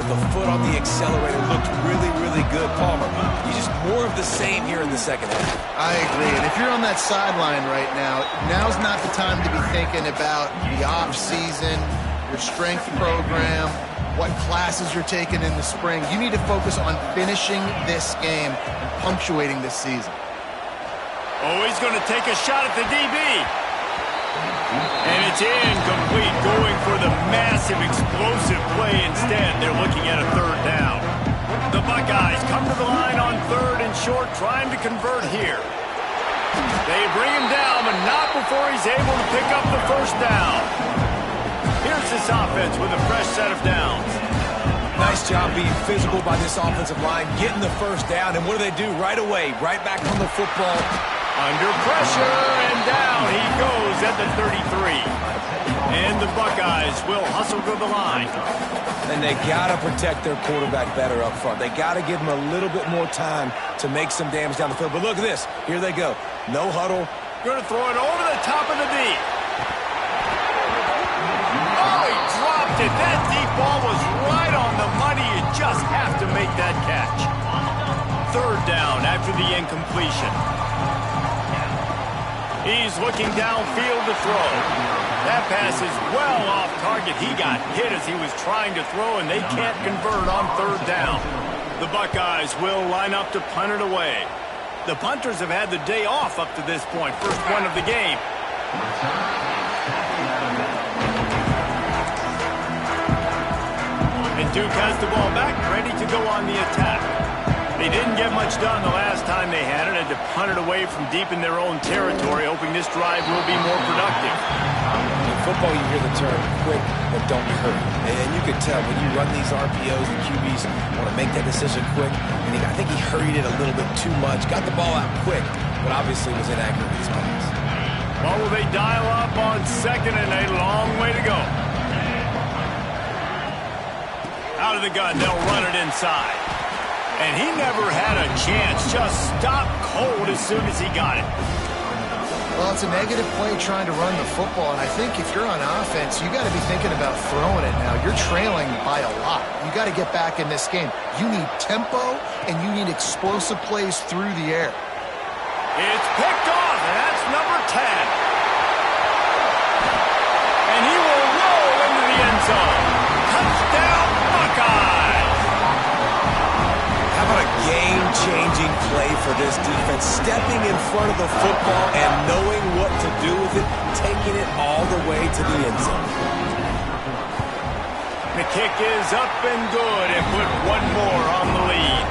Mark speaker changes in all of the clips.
Speaker 1: the foot on the accelerator looked really, really good. Palmer, you just more of the same here in the second half.
Speaker 2: I agree. And if you're on that sideline right now, now's not the time to be thinking about the off-season, your strength program, what classes you're taking in the spring. You need to focus on finishing this game and punctuating this season.
Speaker 3: Oh, he's going to take a shot at the DB. And it's incomplete, going for the massive, explosive play instead. They're looking at a third down. The Buckeyes come to the line on third and short, trying to convert here. They bring him down, but not before he's able to pick up the first down. Here's this offense with a fresh set of downs.
Speaker 1: Nice job being physical by this offensive line, getting the first down. And what do they do right away? Right back on the football.
Speaker 3: Under pressure, and down he goes at the 33. And the Buckeyes will hustle to the line.
Speaker 1: And they got to protect their quarterback better up front. They got to give him a little bit more time to make some damage down the field. But look at this. Here they go. No huddle.
Speaker 3: Going to throw it over the top of the deep. Oh, he dropped it. That deep ball was right on the money. You just have to make that catch. Third down after the incompletion. He's looking downfield to throw. That pass is well off target. He got hit as he was trying to throw, and they can't convert on third down. The Buckeyes will line up to punt it away. The punters have had the day off up to this point. First one of the game. And Duke has the ball back, ready to go on the attack. They didn't get much done the last time they had it, and to punt it away from deep in their own territory, hoping this drive will be more productive.
Speaker 1: In football, you hear the term quick, but don't hurry. And you can tell when you run these RPOs, the QBs want to make that decision quick. And I think he hurried it a little bit too much. Got the ball out quick, but obviously was inaccurate in his pass.
Speaker 3: Well, will they dial up on second and a long way to go? Out of the gun, they'll run it inside. And he never had a chance, just stopped cold as soon as he got it.
Speaker 2: Well, it's a negative play trying to run the football, and I think if you're on offense, you got to be thinking about throwing it now. You're trailing by a lot. You got to get back in this game. You need tempo, and you need explosive plays through the air.
Speaker 3: It's picked off, and that's number 10. And he will roll into the end zone. Touchdown, Buckeyes!
Speaker 1: How about a game-changing play for this defense? Stepping in front of the football and knowing what to do with it, taking it all the way to the end zone.
Speaker 3: The kick is up and good, and put one more on the lead.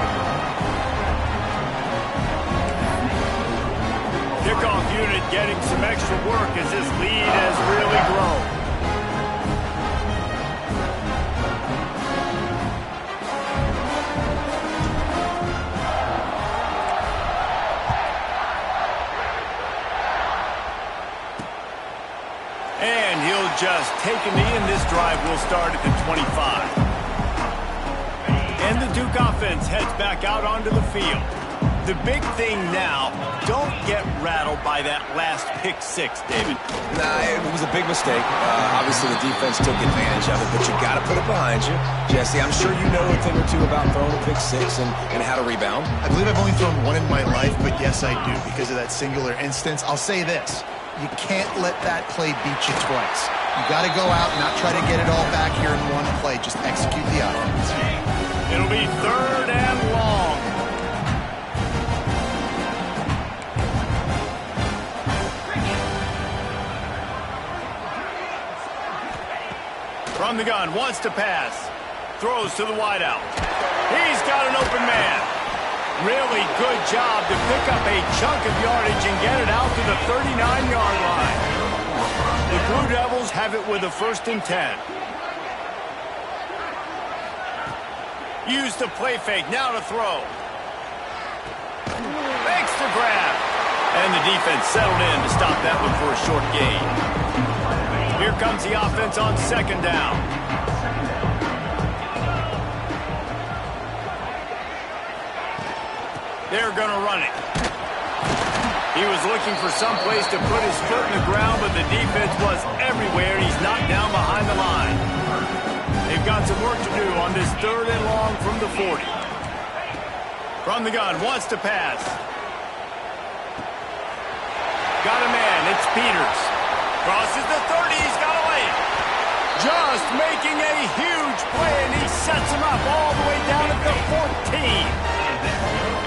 Speaker 3: Kickoff unit getting some extra work as this lead has really grown. And he'll just take a knee, and this drive will start at the 25. And the Duke offense heads back out onto the field. The big thing now, don't get rattled by that last pick six, David.
Speaker 1: Nah, it was a big mistake. Obviously, the defense took advantage of it, but you got to put it behind you. Jesse, I'm sure you know a thing or two about throwing a pick six and how to rebound.
Speaker 2: I believe I've only thrown one in my life, but yes, I do because of that singular instance. I'll say this. You can't let that play beat you twice. You got to go out and not try to get it all back here in one play. Just execute the offense.
Speaker 3: It'll be third and long. From the gun, wants to pass. Throws to the wideout. He's got an open man. Really good job to pick up a chunk of yardage and get it out to the 39-yard line. The Blue Devils have it with a 1st and 10. Use the play fake, now to throw. Makes the grab. And the defense settled in to stop that one for a short gain. Here comes the offense on 2nd down. They're going to run it. He was looking for some place to put his foot in the ground, but the defense was everywhere. He's knocked down behind the line. They've got some work to do on this 3rd and long from the 40. From the gun, wants to pass. Got a man, it's Peters. Crosses the 30, he's got a lane. Just making a huge play, and he sets him up all the way down at the 14.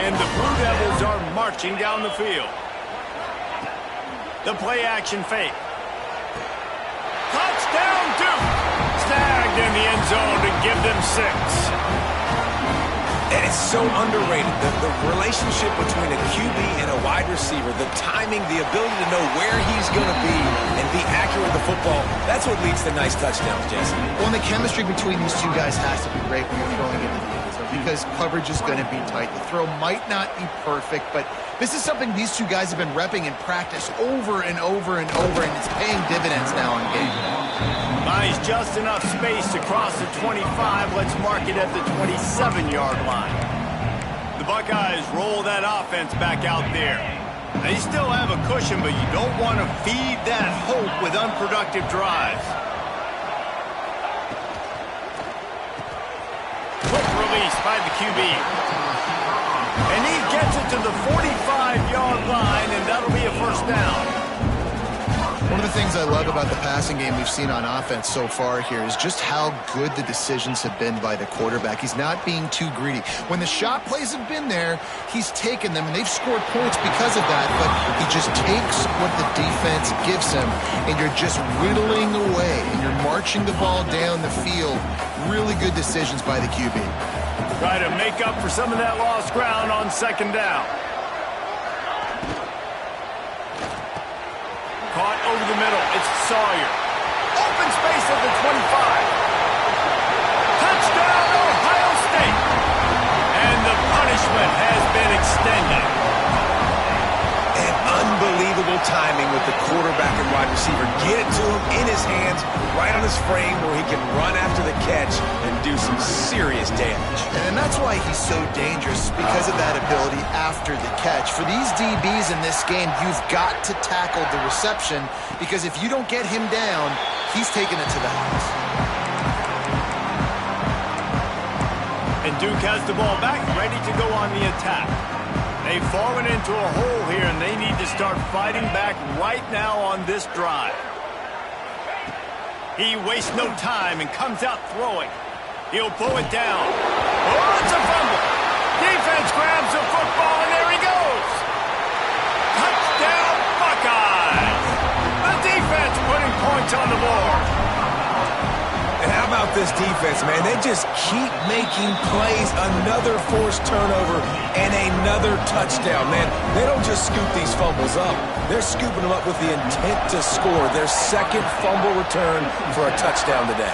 Speaker 3: And the Blue Devils are marching down the field. The play action fake. Touchdown Duke! Snagged in the end zone to give them 6.
Speaker 1: And it's so underrated, the relationship between a QB and a wide receiver, the timing, the ability to know where he's going to be and be accurate with the football, that's what leads to nice touchdowns, Jason.
Speaker 2: Well, and the chemistry between these two guys has to be great when you're throwing into the end zone because coverage is going to be tight. The throw might not be perfect, but this is something these two guys have been repping in practice over and over and over, and it's paying dividends now in game.
Speaker 3: Buys just enough space to cross the 25. Let's mark it at the 27-yard line. The Buckeyes roll that offense back out there. They still have a cushion, but you don't want to feed that hope with unproductive drives. Quick release by the QB. And he gets it to the 45-yard line, and that'll be a first down.
Speaker 2: One of the things I love about the passing game we've seen on offense so far here is just how good the decisions have been by the quarterback. He's not being too greedy. When the shot plays have been there, he's taken them, and they've scored points because of that, but he just takes what the defense gives him, and you're just whittling away, and you're marching the ball down the field. Really good decisions by the QB.
Speaker 3: Try to make up for some of that lost ground on 2nd down. Caught over the middle. It's Sawyer. Open space at the 25. Touchdown, Ohio State. And the punishment has been extended.
Speaker 1: And unbelievable timing with the quarterback and wide receiver. Get it to him in his hands, right on his frame where he can run after the catch and do some serious damage.
Speaker 2: And that's why he's so dangerous, because of that ability after the catch. For these DBs in this game, you've got to tackle the reception, because if you don't get him down, he's taking it to the house.
Speaker 3: And Duke has the ball back, ready to go on the attack. They've fallen into a hole here, and they need to start fighting back right now on this drive. He wastes no time and comes out throwing. He'll pull it down. Oh, it's a fumble. Defense grabs the football, and there he goes. Touchdown, Buckeyes. The defense putting points on the board.
Speaker 1: And how about this defense, man? They just keep making plays. Another forced turnover and another touchdown, man. They don't just scoop these fumbles up. They're scooping them up with the intent to score. Their 2nd fumble return for a touchdown today.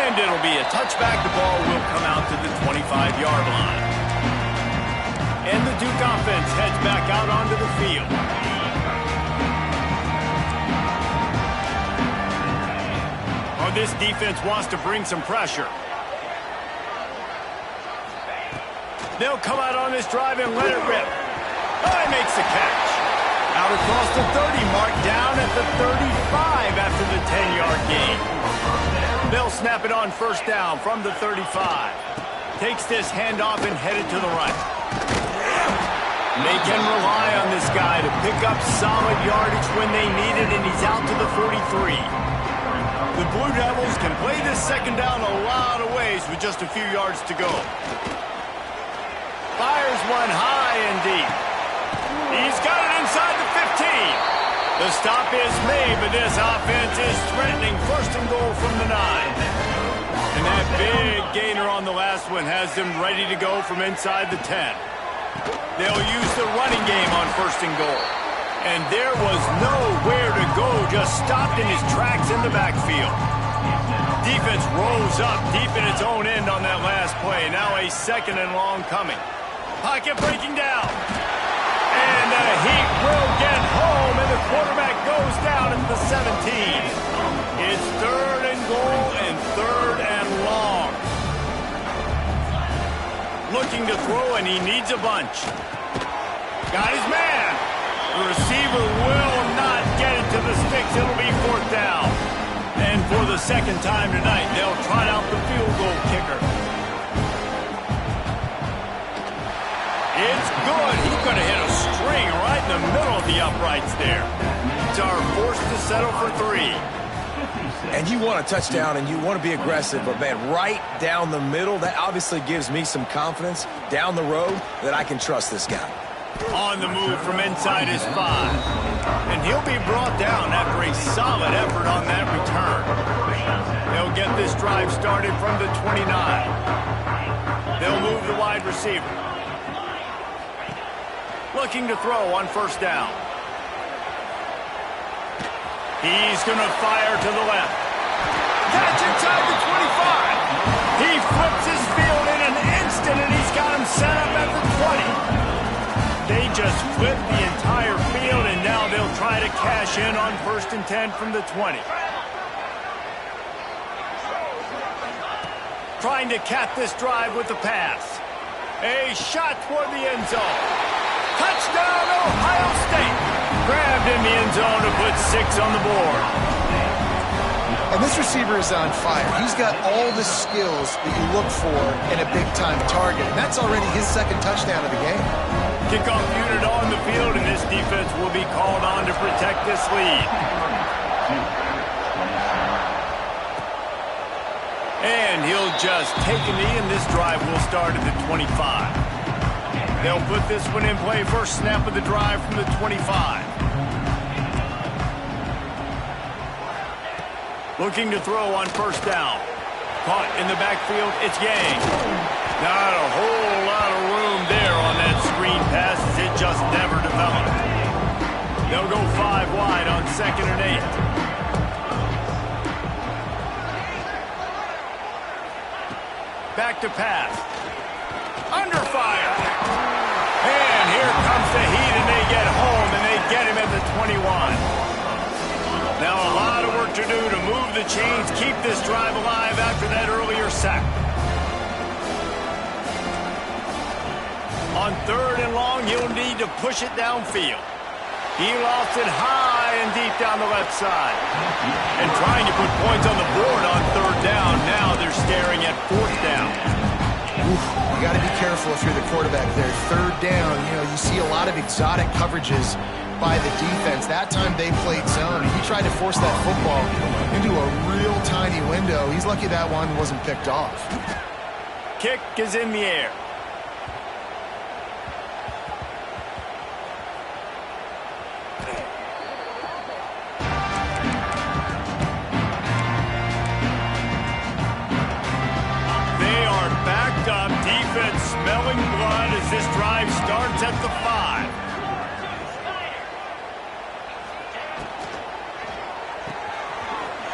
Speaker 3: And it'll be a touchback. The ball will come out to the 25-yard line. And the Duke offense heads back out onto the field. Oh, this defense wants to bring some pressure. They'll come out on this drive and let it rip. Oh, he makes the catch. Out across the 30, marked down at the 35 after the 10-yard gain. They'll snap it on 1st down from the 35. Takes this handoff and headed to the right. They can rely on this guy to pick up solid yardage when they need it, and he's out to the 43. The Blue Devils can play this 2nd down a lot of ways with just a few yards to go. Fires one high and deep. He's got it inside the 15. The stop is made, but this offense is threatening 1st and goal from the 9. And that big gainer on the last one has them ready to go from inside the 10. They'll use the running game on 1st and goal. And there was nowhere to go, just stopped in his tracks in the backfield. Defense rolls up deep in its own end on that last play. Now a 2nd and long coming. Pocket breaking down. And the Heat will get home, and the quarterback goes down at the 17. It's 3rd and goal and 3rd and long. Looking to throw, and he needs a bunch. Got his man. The receiver will not get it to the sticks. It'll be 4th down. And for the second time tonight. They'll trot out the field goal kicker. It's good. He could have hit a string right in the middle of the uprights there. It's our forced to settle for 3.
Speaker 1: And you want a touchdown and you want to be aggressive, but man, right down the middle, that obviously gives me some confidence down the road that I can trust this guy.
Speaker 3: On the move from inside his 5. And he'll be brought down after a solid effort on that return. They'll get this drive started from the 29. They'll move the wide receiver. Looking to throw on first down. He's going to fire to the left. Catch inside the 25. He flips his field in an instant, and he's got him set up at the 20. They just flipped the entire field, and now they'll try to cash in on 1st and 10 from the 20. Trying to cap this drive with the pass. A shot toward the end zone. Touchdown, Ohio State. Grabbed in the end zone to put 6 on the board.
Speaker 2: And this receiver is on fire. He's got all the skills that you look for in a big-time target. And that's already his 2nd touchdown of the game.
Speaker 3: Kickoff unit on the field, and this defense will be called on to protect this lead. And he'll just take a knee, and this drive will start at the 25. They'll put this one in play. First snap of the drive from the 25. Looking to throw on first down. Caught in the backfield, it's Yang. Not a whole lot of room there on that screen pass as it just never developed. They'll go 5 wide on 2nd and 8. Back to pass. Under fire. And here comes the heat, and they get home, and they get him at the 21. Now a lot of work to do to move the chains, keep this drive alive after that earlier sack. On 3rd and long, he'll need to push it downfield. He lost it high and deep down the left side. And trying to put points on the board on 3rd down. Now they're staring at 4th down.
Speaker 2: Oof, you got to be careful if you're the quarterback there. 3rd down, you see a lot of exotic coverages by the defense. That time they played zone. He tried to force that football into a real tiny window. He's lucky that one wasn't picked off.
Speaker 3: Kick is in the air. They are backed up. Defense smelling blood as this drive starts at the 5.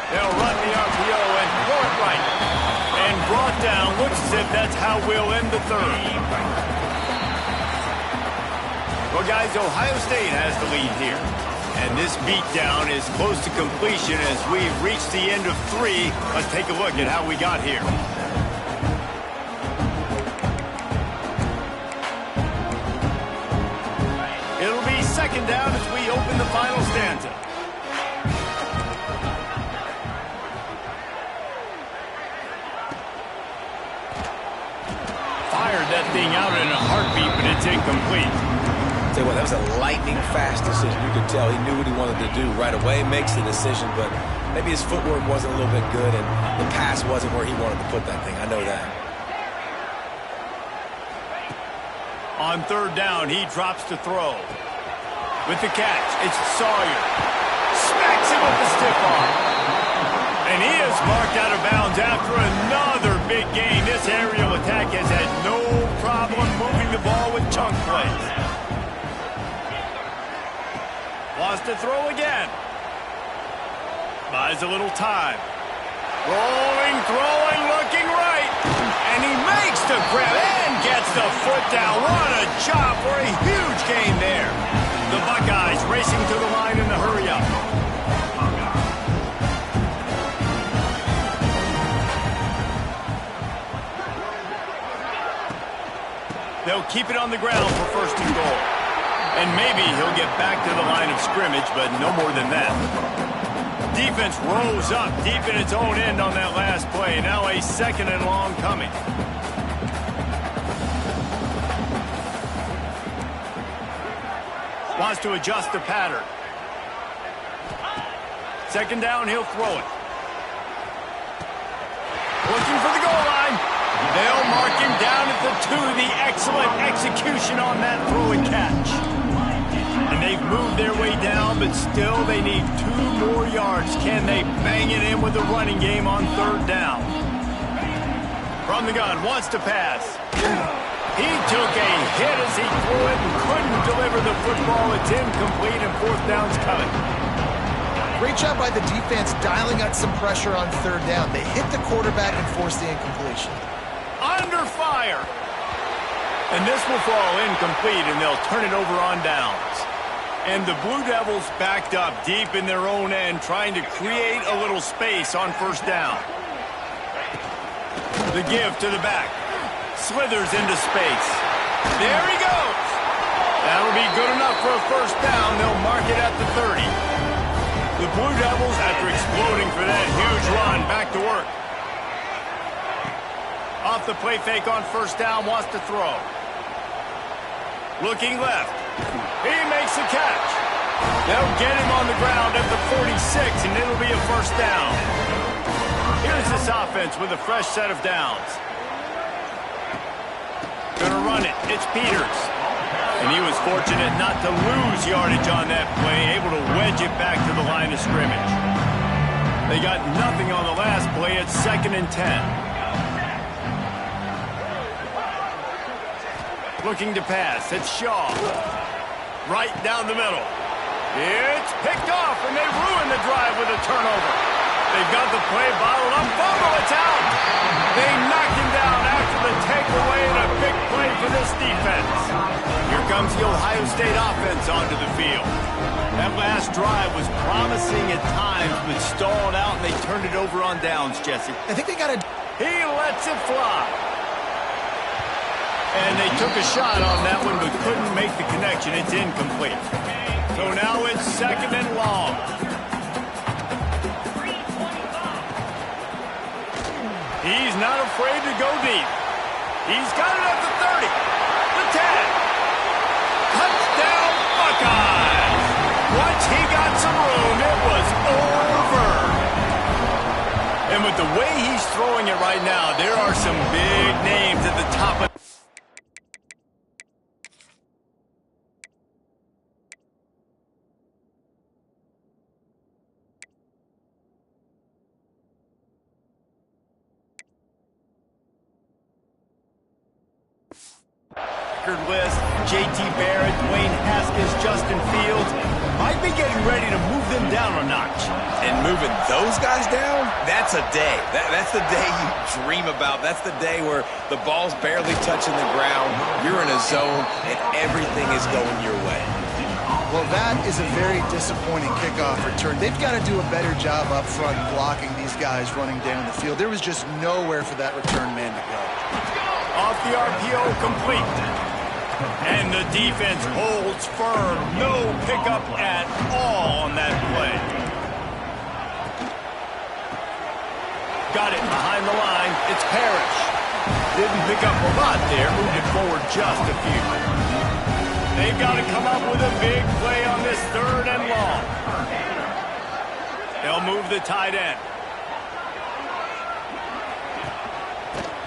Speaker 3: They'll run the RPO and throw it right. And brought down. Looks as if that's how we'll end the 3rd. Well, guys, Ohio State has the lead here. And this beatdown is close to completion as we've reached the end of 3. Let's take a look at how we got here. It'll be 2nd down as we open the final stanza. That thing out in a heartbeat, but it's incomplete.
Speaker 1: Tell you what, that was a lightning fast decision. You could tell he knew what he wanted to do right away, makes the decision, but maybe his footwork wasn't a little bit good and the pass wasn't where he wanted to put that thing. I know that.
Speaker 3: On 3rd down, he drops to throw. With the catch, it's Sawyer. Smacks him with the stiff arm. And he is marked out of bounds after another big game. This aerial attack has had no problem moving the ball with chunk plays. Wants to throw again. Buys a little time. Rolling, throwing, looking right. And he makes the grab and gets the foot down. What a job for a huge gain there. The Buckeyes racing to the line in the hurry-up. They'll keep it on the ground for 1st and goal. And maybe he'll get back to the line of scrimmage, but no more than that. defense rose up deep in its own end on that last play. Now a 2nd and long coming. Wants to adjust the pattern. 2nd down, he'll throw it. Looking for the goal line. They'll mark him down at the 2. The excellent execution on that throw and catch. And they've moved their way down, but still they need 2 more yards. Can they bang it in with the running game on 3rd down? From the gun, wants to pass. He took a hit as he threw it and couldn't deliver the football. It's incomplete and 4th down's coming.
Speaker 2: Great job by the defense dialing up some pressure on 3rd down. They hit the quarterback and forced the incompletion.
Speaker 3: Under fire. And this will fall incomplete, and they'll turn it over on downs. And the Blue Devils backed up deep in their own end, trying to create a little space on 1st down. The give to the back. Slithers into space. There he goes. That'll be good enough for a 1st down. They'll mark it at the 30. The Blue Devils, after exploding for that huge run, back to work. Off the play fake on 1st down, wants to throw. Looking left. He makes the catch. They'll get him on the ground at the 46, and it'll be a 1st down. Here's this offense with a fresh set of downs. Gonna run it. It's Peters. And he was fortunate not to lose yardage on that play, able to wedge it back to the line of scrimmage. They got nothing on the last play. It's 2nd and 10. Looking to pass. It's Shaw. Right down the middle. It's picked off, and they ruin the drive with a turnover. They've got the play bottled up. Fumble, it's out. They knocked him down after the takeaway, and a big play for this defense. Here comes the Ohio State offense onto the field. That last drive was promising at times, but stalled out, and they turned it over on downs, Jesse.
Speaker 2: I think they got to...
Speaker 3: He lets it fly. And they took a shot on that one, but couldn't make the connection. It's incomplete. So now it's 2nd and long. He's not afraid to go deep. He's got it at the 30. The 10. Touchdown, Buckeyes. Once he got some room, it was over. And with the way he's throwing it right now, there are some big names at the top of... list. J.T. Barrett, Dwayne Haskins, Justin Fields might be getting ready to move them down a notch.
Speaker 1: And moving those guys down, that's a day. That's the day you dream about. That's the day where the ball's barely touching the ground, you're in a zone, and everything is going your way.
Speaker 2: Well, that is a very disappointing kickoff return. They've got to do a better job up front blocking these guys running down the field. There was just nowhere for that return man to go.
Speaker 3: Off the RPO, complete. And the defense holds firm. No pickup at all on that play. Got it behind the line. It's Parrish. Didn't pick up a lot there. Moved it forward just a few. They've got to come up with a big play on this 3rd and long. They'll move the tight end.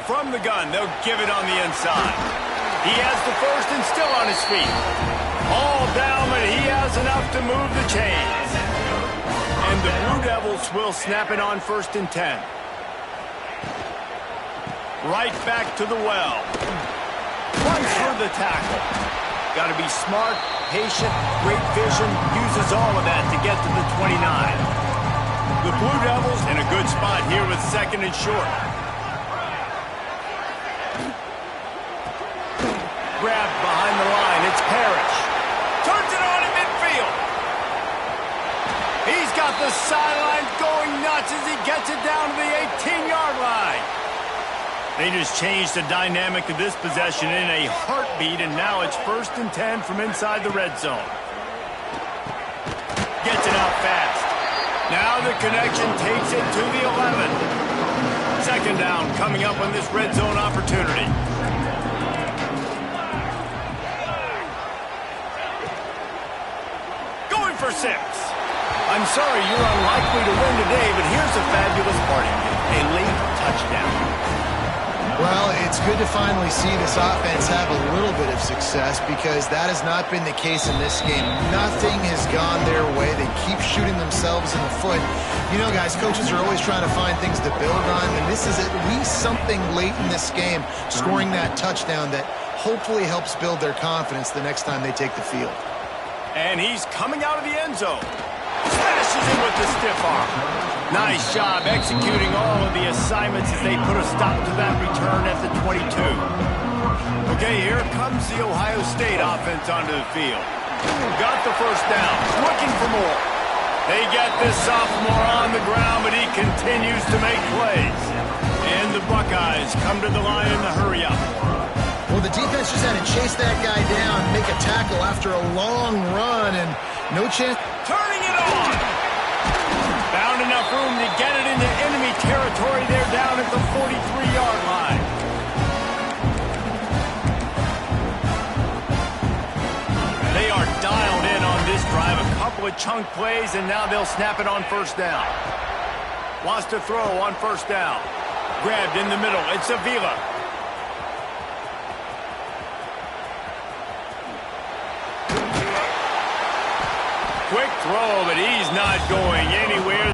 Speaker 3: From the gun, they'll give it on the inside. He has the 1st and still on his feet. All down, but he has enough to move the chains. And the Blue Devils will snap it on 1st and 10. Right back to the well. Runs for the tackle. Got to be smart, patient, great vision, uses all of that to get to the 29. The Blue Devils in a good spot here with 2nd and short. Grabbed behind the line, it's Parrish. Turns it on in midfield. He's got the sidelines going nuts as he gets it down to the 18-yard line. They just changed the dynamic of this possession in a heartbeat, and now it's 1st and 10 from inside the red zone. Gets it out fast. Now the connection takes it to the 11. Second down coming up on this red zone opportunity. Going for 6. I'm sorry you're unlikely to win today, but here's a fabulous parting gift. A late touchdown.
Speaker 2: Well, it's good to finally see this offense have a little bit of success because that has not been the case in this game. Nothing has gone their way. They keep shooting themselves in the foot. You know, guys, coaches are always trying to find things to build on, and this is at least something late in this game, scoring that touchdown that hopefully helps build their confidence the next time they take the field.
Speaker 3: And he's coming out of the end zone. Smashes in with the stiff arm. Nice job executing all of the assignments as they put a stop to that return at the 22. Okay, here comes the Ohio State offense onto the field. Got the first down, looking for more. They get this sophomore on the ground, but he continues to make plays. And the Buckeyes come to the line in the hurry-up.
Speaker 2: Well, the defense just had to chase that guy down, make a tackle after a long run, and no chance.
Speaker 3: Turning it on. Found enough room to get it into enemy territory. They're down at the 43-yard line. They are dialed in on this drive. A couple of chunk plays, and now they'll snap it on first down. Wants to throw on first down. Grabbed in the middle. It's Avila. Quick throw, but he's not going anywhere.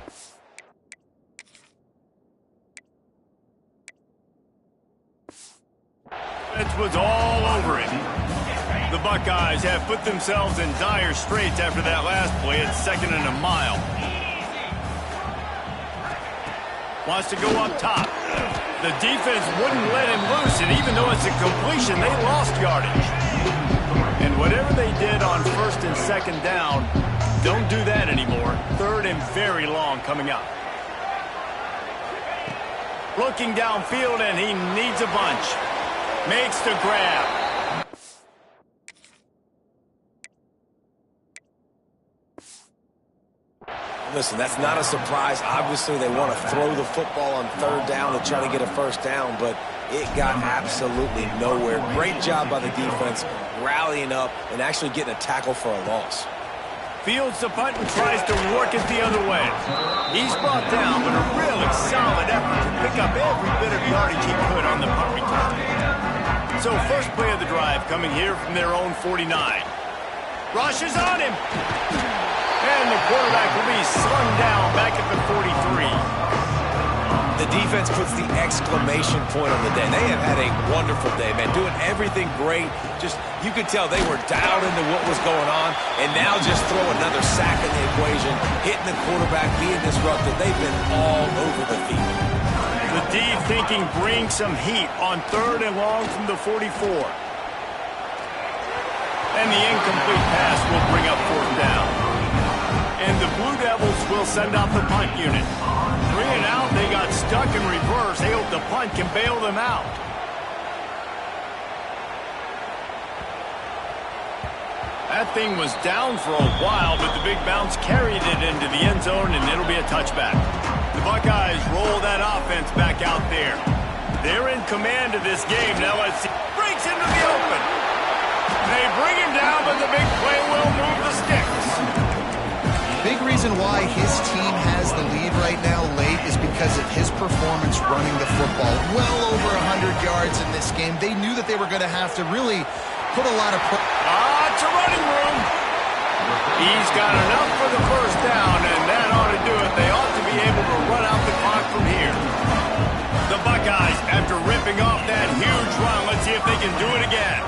Speaker 3: It was all over him. The Buckeyes have put themselves in dire straits after that last play. It's 2nd and a mile. Wants to go up top. The defense wouldn't let him loose, and even though it's a completion, they lost yardage. And whatever they did on 1st and 2nd down, don't do that anymore. 3rd and very long coming up. Looking downfield, and he needs a bunch. Makes the grab.
Speaker 1: Listen, that's not a surprise. Obviously, they want to throw the football on 3rd down to try to get a first down, but it got absolutely nowhere. Great job by the defense, rallying up and actually getting a tackle for a loss.
Speaker 3: Fields the punt and tries to work it the other way. He's brought down, but a really solid effort to pick up every bit of yardage he could on the punt return. So first play of the drive coming here from their own 49. Rushes on him. And the quarterback will be slung down back at the 43.
Speaker 1: The defense puts the exclamation point on the day. They have had a wonderful day, man. Doing everything great. Just, you could tell they were dialed into what was going on. And now just throw another sack in the equation. Hitting the quarterback, being disrupted. They've been all over the field.
Speaker 3: The D thinking bring some heat on 3rd and long from the 44. And the incomplete pass will bring up 4th down. And the Blue Devils will send out the punt unit. 3 and out, they got stuck in reverse. They hope the punt can bail them out. That thing was down for a while, but the big bounce carried it into the end zone, and it'll be a touchback. The Buckeyes roll that offense back out there. They're in command of this game. Now let's see. Breaks into the open. They bring him down, but the big play will move the sticks.
Speaker 2: Big reason why his team has the lead right now late is because of his performance running the football. Well over 100 yards in this game. They knew that they were going to have to really put a lot of...
Speaker 3: It's a running room. He's got enough for the first down, and that ought to do it. They ought to be able to run out the clock from here. The Buckeyes, after ripping off that huge run, let's see if they can do it again.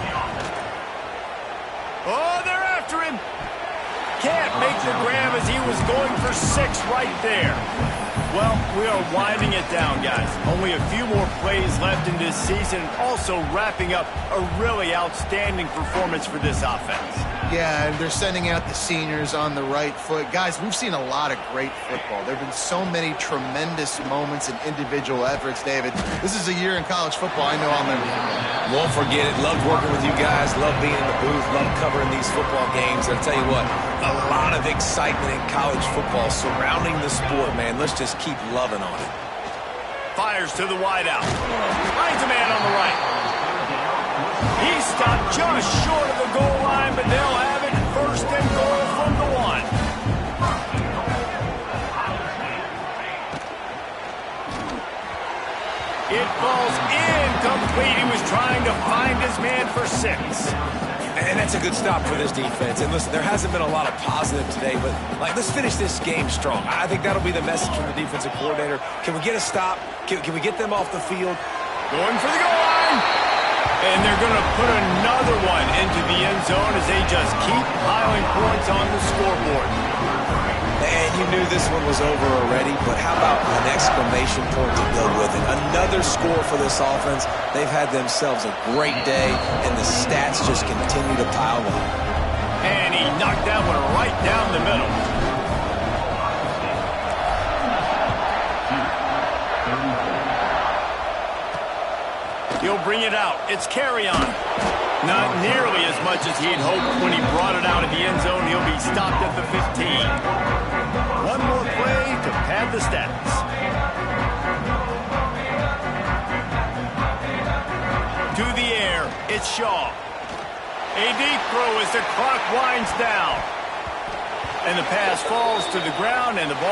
Speaker 3: Oh, they're after him. Can't make the grab as he was going for 6 right there. Well, we are winding it down, guys. Only a few more plays left in this season, also wrapping up a really outstanding performance for this offense.
Speaker 2: Yeah, and they're sending out the seniors on the right foot. Guys, we've seen a lot of great football. There have been so many tremendous moments and individual efforts, David. This is a year in college football I know I'll never forget.
Speaker 1: Won't forget it. Loved working with you guys. Loved being in the booth. Loved covering these football games. And I'll tell you what, a lot of excitement in college football surrounding the sport, man. Let's just keep loving on it.
Speaker 3: Fires to the wideout. Finds a man on the right. He stopped just short of the goal line, but they'll have it first and goal from the 1. It falls incomplete. He was trying to find his man for 6.
Speaker 1: And that's a good stop for this defense. And listen, there hasn't been a lot of positive today, but let's finish this game strong. I think that'll be the message from the defensive coordinator. Can we get a stop? Can we get them off the field?
Speaker 3: Going for the goal line. And they're going to put another one into the end zone as they just keep piling points on the scoreboard.
Speaker 1: And you knew this one was over already, but how about an exclamation point to go with it? Another score for this offense. They've had themselves a great day, and the stats just continue to pile up.
Speaker 3: And he knocked that one right down the middle. He'll bring it out. It's carry on. Not nearly as much as he'd hoped when he brought it out of the end zone. He'll be stopped at the 15. One more play to pad the stats. To the air, it's Shaw. A deep throw as the clock winds down. And the pass falls to the ground and the ball